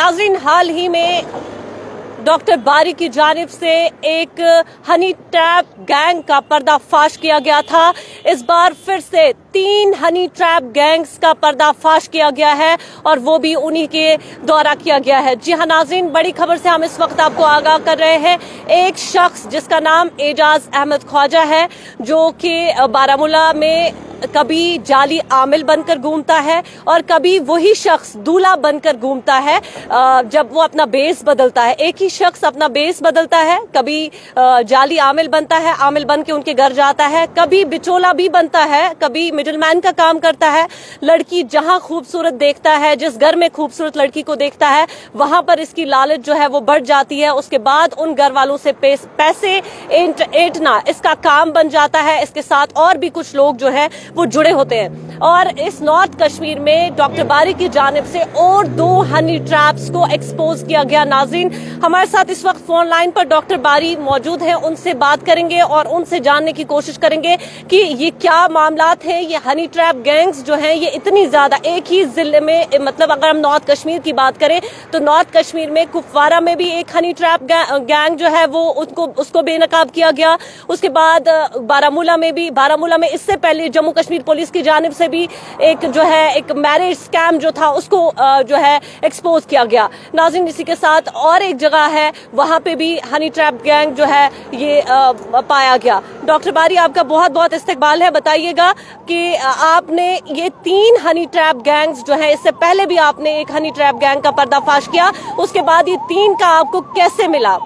नाज़रीन, हाल ही में डॉक्टर बारी की जानिब से एक हनी ट्रैप गैंग का पर्दाफाश किया गया था। इस बार फिर से 3 हनी ट्रैप गैंग्स का पर्दाफाश किया गया है और वो भी उन्हीं के द्वारा किया गया है। जी हाँ नाज़रीन, बड़ी खबर से हम इस वक्त आपको आगाह कर रहे हैं। एक शख्स जिसका नाम एजाज अहमद ख्वाजा है, जो कि बारामूला में कभी जाली आमिल बनकर घूमता है और कभी वही शख्स दूल्हा बनकर घूमता है जब वो अपना बेस बदलता है। एक ही शख्स अपना बेस बदलता है, कभी जाली आमिल बनता है, आमिल बन के उनके घर जाता है, कभी बिचौला भी बनता है, कभी मिडलमैन का काम करता है। लड़की जहां खूबसूरत देखता है, जिस घर में खूबसूरत लड़की को देखता है, वहां पर इसकी लालच जो है वो बढ़ जाती है। उसके बाद उन घर वालों से पैसे ऐंठना इसका काम बन जाता है। इसके साथ और भी कुछ लोग जो है वो जुड़े होते हैं। और इस नॉर्थ कश्मीर में डॉक्टर बारी की जानिब से और 2 हनी ट्रैप्स को एक्सपोज किया गया। नाज़रीन, हमारे साथ इस वक्त फोन लाइन पर डॉक्टर बारी मौजूद हैं, उनसे बात करेंगे और उनसे जानने की कोशिश करेंगे कि ये क्या मामलात हैं। ये हनी ट्रैप गैंग्स जो हैं ये इतनी ज्यादा एक ही जिले में, मतलब अगर हम नॉर्थ कश्मीर की बात करें तो नॉर्थ कश्मीर में कुपवारा में भी एक हनी ट्रैप गैंग जो है वो उसको बेनकाब किया गया। उसके बाद बारामूला में इससे पहले जम्मू कश्मीर पुलिस की जानिब से भी एक जो है एक मैरिज स्कैम जो था उसको जो है एक्सपोज किया गया। नाज़रीन, इसी के साथ और एक जगह है, वहां पे भी हनी ट्रैप गैंग जो है ये पाया गया। डॉक्टर बारी, आपका बहुत बहुत इस्तकबाल है। बताइएगा कि आपने ये 3 हनी ट्रैप गैंग्स जो है, इससे पहले भी आपने एक हनी ट्रैप गैंग का पर्दाफाश किया, उसके बाद ये 3 का आपको कैसे मिला?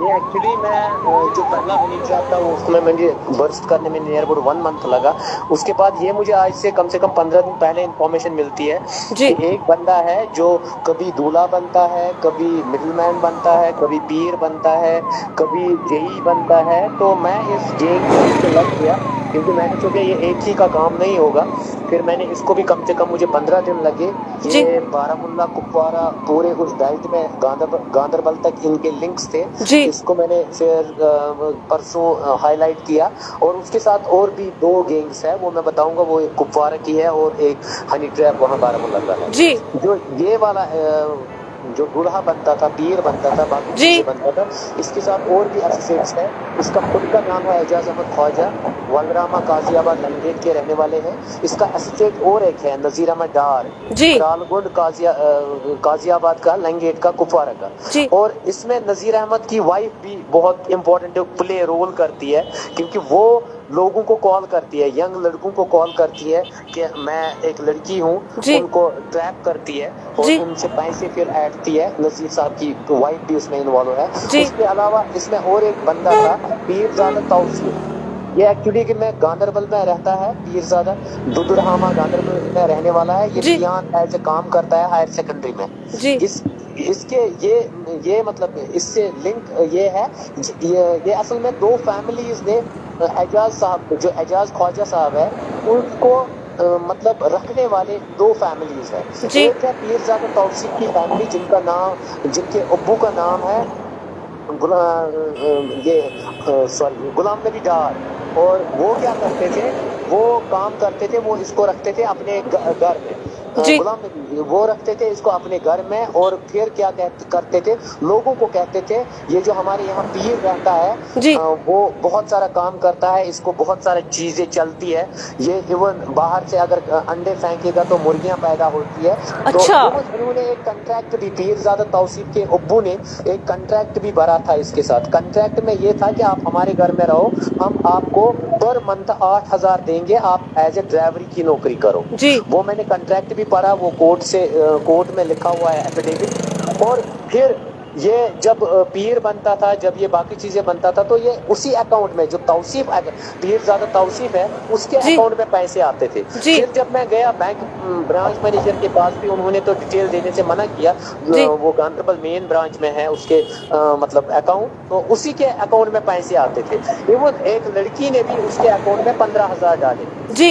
ये एक्चुअली मैं जो पहला हनी ट्रैप था वो उसमें मुझे बर्स्ट करने में नियर अबाउट 1 मंथ लगा। उसके बाद ये मुझे आज से कम 15 दिन पहले इंफॉर्मेशन मिलती है कि एक बंदा है जो कभी दूल्हा बनता है, कभी मिडलमैन बनता है, कभी पीर बनता है, कभी जेई बनता है। तो मैं इस गैंग में लग गया क्योंकि मैंने सोचा ये एक ही का काम नहीं होगा। फिर मैंने इसको भी कम से कम मुझे 15 दिन लगे। ये बारामूला, कुपवारा, पूरे उस बेल्ट में गांदरबल तक इनके लिंक्स थे। इसको मैंने फिर परसों हाईलाइट किया और उसके साथ और भी 2 गैंग्स है, वो मैं बताऊंगा। वो एक कुपवारा की है और एक हनी ट्रैप वहाँ बारामूला का है। जो ये वाला जो दूल्हा बनता था, पीर बनता था, बाकी चीजें बनता था, इसके साथ और भी एसोसिएट्स हैं। इसका खुद का नाम है एजाज अहमद ख्वाजा, वलरामा काजियाबाद लंगेट के रहने वाले हैं। इसका एसोसिएट और एक है नजीर अहमद डार, रालगुंड काजियाबाद का, लंगेट का, कुपवारा का। और इसमें नजीर अहमद की वाइफ भी बहुत इंपॉर्टेंट प्ले रोल करती है क्योंकि वो लोगों को कॉल करती है, यंग लड़कों को कॉल करती है कि मैं एक लड़की हूँ, उनको ट्रैप करती है और उनसे पैसे फिर ऐंठती है। नजीर साहब की वाइफ भी उसमें इन्वॉल्व है। उसके अलावा इसमें और एक बंदा था, पीरजादा तौसीफ। ये एक्चुअली कि मैं गांदरबल में रहता है, पीरजादा दुदुरहामा गांदरबल में रहने वाला है। ये यहाँ एज ए काम करता है हायर सेकेंडरी में। इसके ये मतलब इससे लिंक ये है, ये असल में 2 फैमिलीज ने एजाज साहब, जो एजाज ख्वाजा साहब है, उनको मतलब रखने वाले 2 फैमिलीज है। एक है पीरजादा तौसीफ की फैमिली जिनके अब्बू का नाम है गुलाम नबी डार। और वो क्या करते थे, वो काम करते थे, वो इसको रखते थे अपने घर में। गुलाम नबी वो रखते थे इसको अपने घर में और फिर क्या करते थे, लोगों को कहते थे ये जो हमारे यहाँ पीर रहता है वो बहुत सारा काम करता है, इसको बहुत सारी चीजें चलती है, ये इवन बाहर से अगर अंडे फेंकेगा तो मुर्गियां पैदा होती है। तो उन्होंने एक कंट्रैक्ट भी, पीरजादा तौसीफ के अब्बू ने एक कंट्रैक्ट भी भरा था इसके साथ। कंट्रैक्ट में ये था कि आप हमारे घर में रहो, हम आपको पर मंथ 8,000 देंगे, आप एज ए ड्राइवरी की नौकरी करो। वो मैंने कंट्रैक्ट भी पढ़ा, वो कोर्ट में लिखा हुआ है एफिडेविट। और फिर ये जब पीर बनता था, जब ये बाकी चीजें बनता था, तो ये उसी अकाउंट में जो तौसीफ पीरजादा तौसीफ है उसके अकाउंट में पैसे आते थे। फिर जब मैं गया बैंक ब्रांच मैनेजर के पास भी, उन्होंने तो डिटेल देने से मना किया। वो गांदरबल मेन ब्रांच में है उसके मतलब अकाउंट, तो उसी के अकाउंट में पैसे आते थे। इवन एक लड़की ने भी उसके अकाउंट में 15,000 डाले,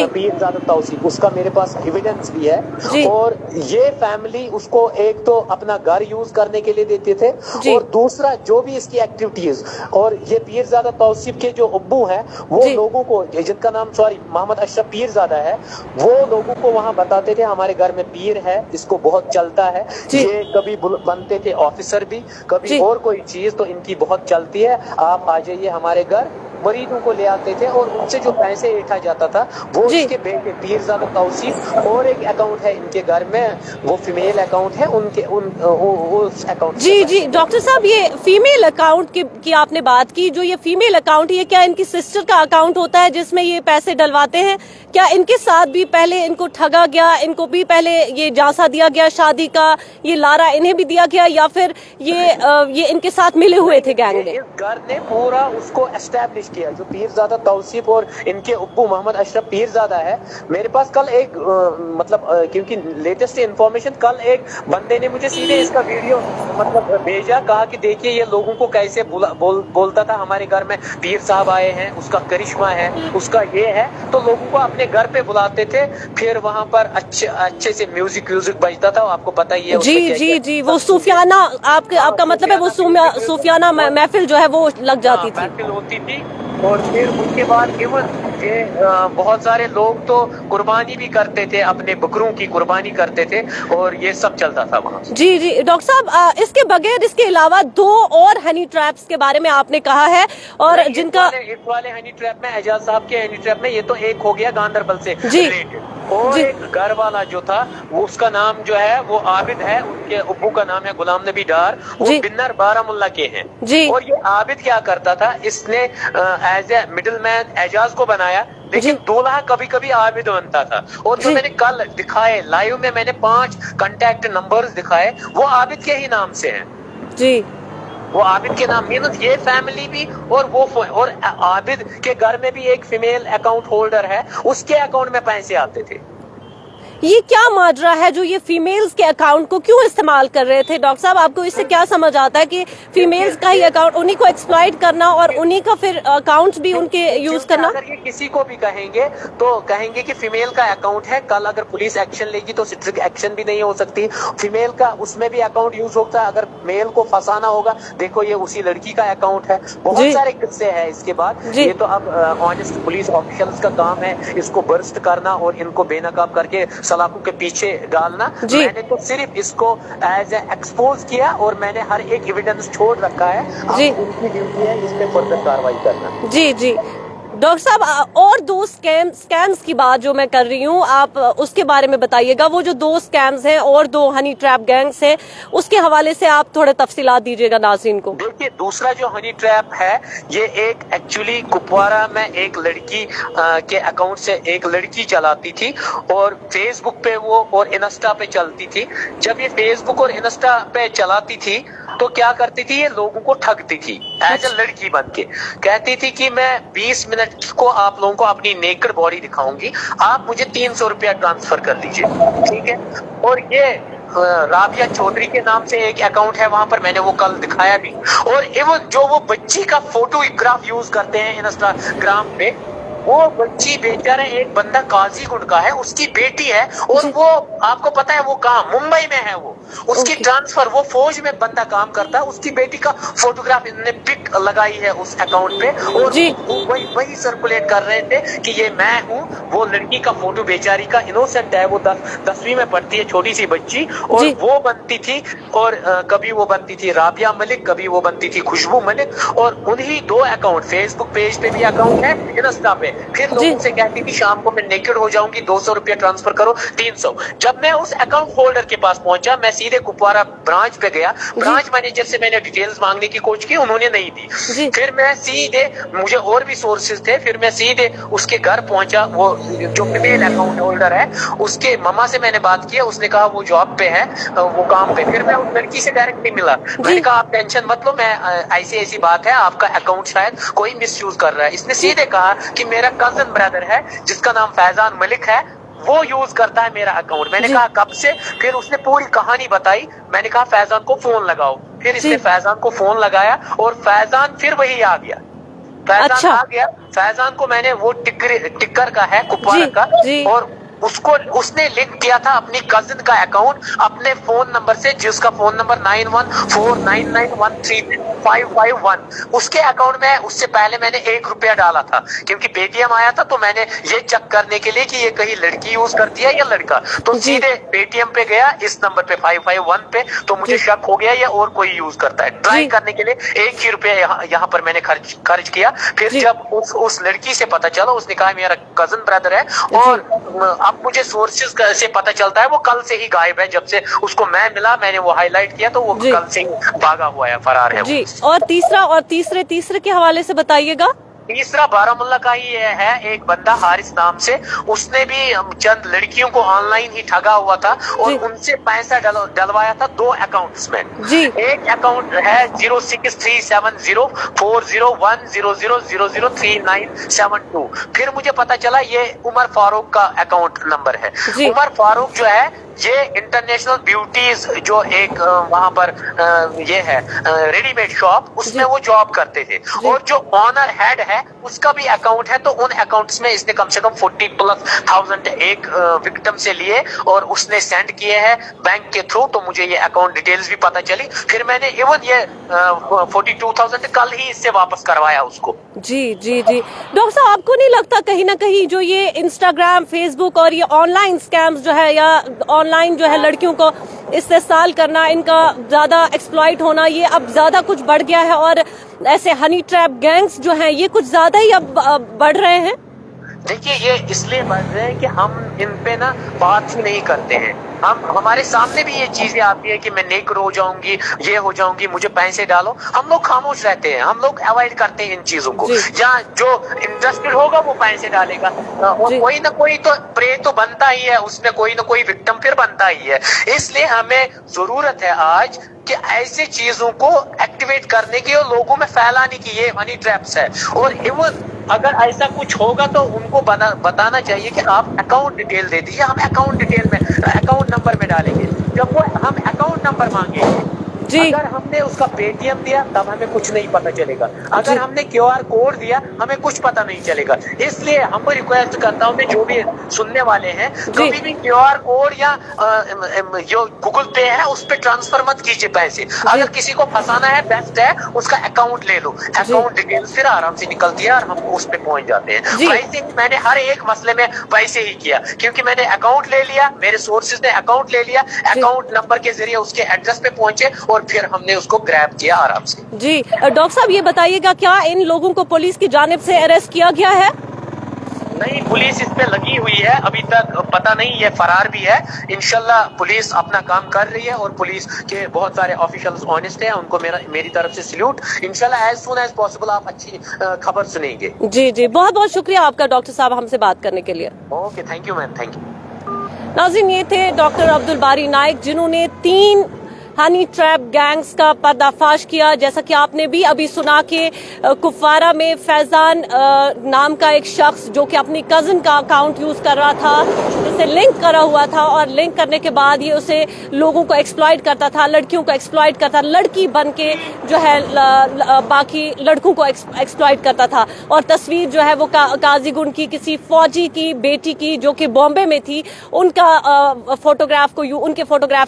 पीरजादा तौसीफ, उसका मेरे पास एविडेंस भी है। और ये फैमिली उसको एक तो अपना घर यूज करने के लिए देते थे थे। जी। और दूसरा जो भी इसकी एक्टिविटीज, और ये पीरजादा तौसीफ के जो अब्बू हैं वो जी। लोगों को, जिनका नाम मोहम्मद अशरफ पीरजादा है, वो लोगों को वहां बताते थे हमारे घर में पीर है, इसको बहुत चलता है। जी। ये कभी बनते थे ऑफिसर भी, कभी जी। और कोई चीज, तो इनकी बहुत चलती है, आप आ जाइए हमारे घर। मरीजों को ले आते थे और उनसे जो पैसे ऐंठा जाता था वो जी। इसके बेटे पीरजादा तौसीफ, और एक अकाउंट है इनके घर में, वो फीमेल अकाउंट है, उनके उस अकाउंट। जी जी डॉक्टर साहब, ये फीमेल अकाउंट की आपने बात की, जो ये फीमेल अकाउंट, ये क्या इनकी सिस्टर का अकाउंट होता है जिसमें ये पैसे डलवाते हैं? क्या इनके साथ भी पहले इनको ठगा गया, इनको भी पहले ये झांसा दिया गया शादी का, ये लारा इन्हें भी दिया गया, या फिर ये इनके साथ मिले हुए थे गैंग में? इस घर ने पूरा उसको एस्टैब्लिश किया, जो पीरजादा तौसीफ और इनके अब्बू मोहम्मद अशरफ पीरजादा है। मेरे पास कल एक क्योंकि लेटेस्ट इंफॉर्मेशन, कल एक बंदे ने मुझे सीधे इसका वीडियो भेजा, कहा कि देखिए ये लोगों को कैसे बोलता था हमारे घर में पीर साहब आए हैं, उसका करिश्मा है, उसका ये है। तो लोगों को अपने घर पे बुलाते थे, फिर वहां पर अच्छे से म्यूजिक बजता था, आपको पता ही है। जी जी जी, वो सूफियाना, आपका मतलब है वो सूफियाना महफिल जो है वो लग जाती थी, महफिल होती थी। और फिर उसके बाद इवन बहुत सारे लोग तो कुर्बानी भी करते थे, अपने बकरों की कुर्बानी करते थे, और ये सब चलता था वहाँ। जी जी डॉक्टर साहब, इसके बगैर, इसके अलावा 2 और हनी ट्रैप्स के बारे में आपने कहा है, और जिनका इस वाले हनी ट्रैप में, एजाज साहब के हनी ट्रैप में, ये तो एक हो गया गांधरबल से रिलेटेड, और जी। एक घर वाला जो था वो, उसका नाम जो है वो आबिद है, उनके अब्बू का नाम है गुलाम नबी डार, वो बिन्नर बारामुल्ला के हैं जी। और ये आबिद क्या करता था, इसने as a middle man Ejaz को बनाया, लेकिन दूल्हा कभी कभी आबिद बनता था। और जो मैंने कल दिखाए लाइव में, मैंने 5 कांटेक्ट नंबर्स दिखाए, वो आबिद के ही नाम से हैं जी, वो आबिद के नाम, मीनस ये फैमिली भी, और आबिद के घर में भी एक फीमेल अकाउंट होल्डर है, उसके अकाउंट में पैसे आते थे। ये क्या माजरा है जो ये फीमेल्स के अकाउंट को क्यों इस्तेमाल कर रहे थे? डॉक्टर साहब, आपको इससे क्या समझ आता है कि फीमेल्स का ही अकाउंट, उन्हीं को एक्सप्लॉइट करना और उन्हीं का फिर अकाउंट्स भी उनके यूज करना? अगर ये किसी को भी कहेंगे तो कहेंगे कि फीमेल का अकाउंट है, कल अगर पुलिस एक्शन लेगी तो स्ट्रिक्ट एक्शन भी नहीं हो सकती, फीमेल का उसमें भी अकाउंट यूज होता है। अगर मेल को फंसाना होगा, देखो ये उसी लड़की का अकाउंट है। बहुत सारे किस्से हैं इसके बाद। ये तो अब ऑनेस्ट पुलिस ऑफिशियल्स का काम है इसको बर्स्ट करना और इनको बेनकाब करके सलाखों के पीछे डालना। मैंने तो सिर्फ इसको एज ए एक्सपोज किया और मैंने हर एक एविडेंस छोड़ रखा है। जी, उनकी ड्यूटी है इस पे फर्दर कार्रवाई करना। जी जी डॉक्टर साहब, और 2 स्कैम्स की बात जो मैं कर रही हूँ, आप उसके बारे में बताइएगा। वो जो 2 स्कैम्स हैं और 2 हनी ट्रैप गैंग्स हैं, उसके हवाले से आप थोड़े तफसीलात दीजिएगा नाज़रीन को। देखिए, दूसरा जो हनी ट्रैप है, ये एक एक्चुअली कुपवारा में एक लड़की के अकाउंट से एक लड़की चलाती थी और फेसबुक पे वो और इंस्टा पे चलती थी। जब ये फेसबुक और इंस्टा पे चलाती थी तो क्या करती थी, ये लोगों को ठगती थी एज ए लड़की बन के। कहती थी कि मैं 20 मिनट को आप लोगों को अपनी नेकेड बॉडी दिखाऊंगी, आप मुझे 300 रुपया ट्रांसफर कर दीजिए, ठीक है। और ये राबिया चौधरी के नाम से एक अकाउंट है, वहां पर मैंने वो कल दिखाया भी। और एवं जो वो बच्ची का फोटोग्राफ यूज करते हैं इंस्टाग्राम पे, वो बच्ची बेचारे, एक बंदा काजी गुंड का है, उसकी बेटी है, और वो आपको पता है वो कहाँ, मुंबई में है वो। उसकी ट्रांसफर, वो फौज में बंदा काम करता है, उसकी बेटी का फोटोग्राफ इन्होंने पिक लगाई है उस अकाउंट पे, और वही सर्कुलेट कर रहे थे कि ये मैं हूँ। वो लड़की का फोटो, बेचारी का, इनोसेंट है वो, 10वीं में पढ़ती है, छोटी सी बच्ची, और वो बनती थी। और कभी वो बनती थी राबिया मलिक, कभी वो बनती थी खुशबू मलिक, और उन्हीं 2 अकाउंट, फेसबुक पेज पे भी अकाउंट है, इंस्टा पे। फिर लोगों से कहती थी शाम को मैं नेकेड हो जाऊंगी, 200 रुपया ट्रांसफर करो, 300। जब मैं उस अकाउंट होल्डर के पास पहुंचा, मैं सीधे कुपवारा ब्रांच पे गया, ब्रांच मैनेजर से मैंने डिटेल्स मांगने की कोशिश की, उन्होंने नहीं दी। फिर मैं सीधे, मुझे और भी सोर्सेज थे, फिर मैं सीधे उसके घर पहुंचा। वो जो फीमेल अकाउंट होल्डर है, उसके ममा से मैंने बात किया, उसने कहा वो जॉब पे है, वो काम पे। फिर मैं उस लड़की से डायरेक्टली मिला, मैंने कहा आप टेंशन मत लो, मैं ऐसी बात है, आपका अकाउंट शायद कोई मिसयूज कर रहा है। इसने सीधे कहा कि मेरा कजन ब्रदर है जिसका नाम फैजान मलिक है, वो यूज करता है मेरा अकाउंट। मैंने कहा कब से? फिर उसने पूरी कहानी बताई। मैंने कहा फैजान को फोन लगाओ। फिर इसने फैजान को फोन लगाया और फैजान फिर वही आ गया। फैजान आ गया। फैजान को मैंने, वो टिक्कर का है कुपवारा का, और उसको उसने लिंक किया था अपनी कजिन का अकाउंट अपने फोन नंबर से, जिसका फोन नंबर 9149913551, उसके अकाउंट में उससे पहले मैंने ₹1 डाला था, क्योंकि पेटीएम आया था तो मैंने ये चेक करने के लिए कि ये कहीं लड़की यूज करती है या लड़का, तो सीधे पेटीएम पे गया इस नंबर पे 551 पे, तो मुझे शक हो गया या और कोई यूज करता है। ट्राई करने के लिए ₹1 यहाँ पर मैंने खर्च किया। फिर जब उस लड़की से पता चला, उसने कहा मेरा कजन ब्रदर है, और अब मुझे सोर्सेज से पता चलता है वो कल से ही गायब है। जब से उसको मैं मिला, मैंने वो हाईलाइट किया तो वो कल से ही भागा हुआ है, फरार है जी। और तीसरे के हवाले से बताइएगा। तीसरा बारामुल्ला का ही है, एक बंदा हारिस नाम से, उसने भी चंद लड़कियों को ऑनलाइन ही ठगा हुआ था और उनसे पैसा डलवाया था 2 अकाउंट्स में जी। एक अकाउंट है 0637040100003972। फिर मुझे पता चला ये उमर फारूक का अकाउंट नंबर है। उमर फारूक जो है ये इंटरनेशनल ब्यूटीज जो एक वहां पर ये है रेडीमेड शॉप, उसमें वो जॉब करते थे, और जो ऑनर हेड है उसका भी अकाउंट है। तो उन अकाउंट्स में इसने कम से कम 40,000+ एक विक्टिम से लिए और उसने सेंड किए हैं बैंक के थ्रू। तो मुझे ये अकाउंट डिटेल्स भी पता चली, फिर मैंने इवन ये 42,000 कल ही इससे वापस करवाया उसको। जी जी जी। डॉक्टर साहब, आपको नहीं लगता कहीं ना कहीं जो ये इंस्टाग्राम, फेसबुक और ये ऑनलाइन स्कैम्स जो है, या ऑनलाइन जो है लड़कियों को इस्तेमाल करना, इनका ज्यादा एक्सप्लॉइट होना, ये अब ज्यादा कुछ बढ़ गया है, और ऐसे हनी ट्रैप गैंग्स जो हैं ये कुछ ज्यादा ही अब बढ़ रहे हैं? देखिए, ये इसलिए बढ़ रहे हैं कि हम इन पे ना बात ही नहीं करते हैं। हमारे सामने भी ये चीजें आती है कि मैं नेकर हो जाऊंगी, ये हो जाऊंगी, मुझे पैसे डालो, हम लोग खामोश रहते हैं, हम लोग अवॉइड करते हैं इन चीजों को। जहाँ जो इंटरेस्टेड होगा वो पैसे डालेगा, और कोई ना कोई तो प्रे तो बनता ही है, उसमें कोई ना कोई विक्टिम फिर बनता ही है। इसलिए हमें जरूरत है आज कि ऐसे चीजों को एक्टिवेट करने की और लोगों में फैलाने की, ये मनी ट्रैप्स है। और इवन अगर ऐसा कुछ होगा तो उनको बताना चाहिए कि आप अकाउंट डिटेल दे दीजिए, हम अकाउंट डिटेल में अकाउंट नंबर में डालेंगे। जब वो हम अकाउंट नंबर मांगेंगे, अगर हमने उसका पेटीएम दिया तब हमें कुछ नहीं पता चलेगा, अगर हमने QR कोड दिया हमें कुछ पता नहीं चलेगा। इसलिए हम रिक्वेस्ट करता हूँ, जो भी सुनने वाले हैं, कभी भी QR कोड या जो गूगल पे है उस पर ट्रांसफर मत कीजिए पैसे। अगर किसी को फंसाना है, बेस्ट है उसका अकाउंट ले लो, अकाउंट डिटेल्स फिर आराम से निकलती है और हम उस पे पहुंच जाते हैं। वैसे मैंने हर एक मसले में वैसे ही किया, क्योंकि मैंने अकाउंट ले लिया, मेरे सोर्सेज ने अकाउंट ले लिया, अकाउंट नंबर के जरिए उसके एड्रेस पे पहुंचे और फिर हमने उसको ग्रैब किया आराम से। जी। डॉक्टर साहब, ये बताइएगा, क्या इन लोगों को पुलिस की जानिब से अरेस्ट किया गया है? नहीं, पुलिस इस पे लगी हुई है, अभी तक पता नहीं, ये फरार भी है। इंशाल्लाह पुलिस अपना काम कर रही है और पुलिस के बहुत सारे ऑफिशियल्स ऑनेस्ट हैं, उनको मेरी तरफ से सल्यूट। इंशाल्लाह एज सून एज पॉसिबल आप अच्छी खबर सुनेंगे। जी जी, बहुत बहुत शुक्रिया आपका डॉक्टर साहब हमसे बात करने के लिए। Okay, thank you ma'am, thank you. नाज़रीन, ये थे डॉक्टर अब्दुल बारी नाइक, जिन्होंने 3 हनी ट्रैप गैंग्स का पर्दाफाश किया। जैसा कि आपने भी अभी सुना कि कुपवारा में फैजान नाम का एक शख्स जो कि अपनी कजिन का अकाउंट यूज कर रहा था, जिसे लिंक करा हुआ था, और लिंक करने के बाद ये उसे लोगों को एक्सप्लॉइट करता था, लड़कियों को एक्सप्लॉइट करता, लड़की बन के जो है बाकी लड़कों को एक्सप्लॉइट करता था। और तस्वीर जो है वो काजीगुंड की किसी फौजी की बेटी की, जो कि बॉम्बे में थी, उनके फोटोग्राफ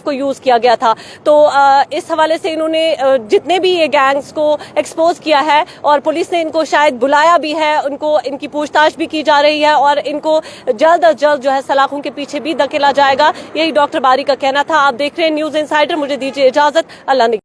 को यूज किया गया था। तो इस हवाले से इन्होंने जितने भी ये गैंग्स को एक्सपोज किया है, और पुलिस ने इनको शायद बुलाया भी है, इनकी पूछताछ भी की जा रही है, और इनको जल्द अज जल्द जो है सलाखों के पीछे भी धकेला जाएगा। यही डॉक्टर बारी का कहना था। आप देख रहे हैं न्यूज इनसाइडर, मुझे दीजिए इजाजत, अल्लाह ने